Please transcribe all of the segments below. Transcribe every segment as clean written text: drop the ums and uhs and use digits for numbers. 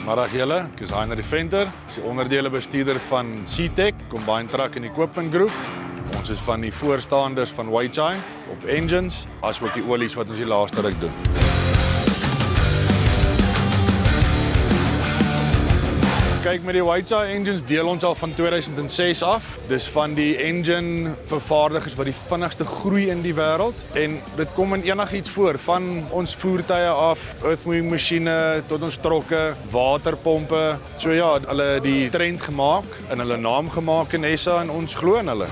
Middag julle, ek is Heiner die Venter, ek is die onderdelebestuurder van C-Tech, Combined Truck and Equipment Group. Ons is van die voorstanders van Weichai op engines, as ook die olies wat ons die laaste ruk doen. Kyk, met die Weichai engines deel ons al van 2006 af. Dis van die engine vervaardigers wat die vinnigste groei in die wêreld. En dit kom in enigiets voor, van ons voertuie af, earthmoving masjiene, tot ons trokke, waterpompe. So ja, hulle het die trend gemaak en hulle naam gemaak in SA en ons glo in hulle.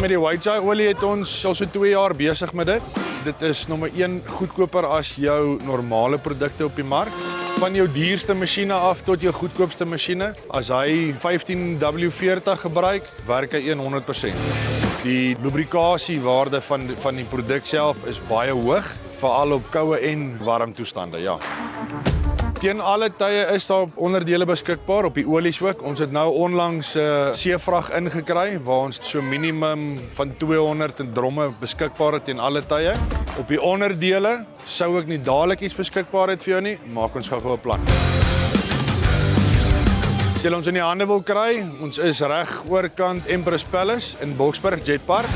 Met die Weichai olie het ons al so 2 jaar besig met dit. Dit is nommer 1 goedkoper as jou normale produkte op die mark. Van jou duurste masjiene af tot jou goedkoopste masjiene. As hy 15W40 gebruik, werk hy 100%. Die lubrikasiewaarde van die produk self is baie hoog, veral op koue en warm toestande, ja. Teen alle tye is daar onderdele beskikbaar, op die olies ook. Ons het nou onlangs seevrag ingekry, waar ons so minimum van 200 dromme beskikbaar het teen alle tye. Op die onderdele sou ek nie dadelik iets beskikbaar het vir jou nie, maak ons gou 'n plan. As jy ons in die hande wil kry, ons is reg oorkant Empress Palace in Boksburg Jetpark.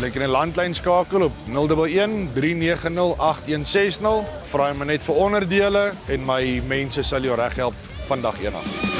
Jy kan 'n landlyn skakel op 011 390 8160. Vra my net vir onderdele en my mense sal jou reg help vandag eendag.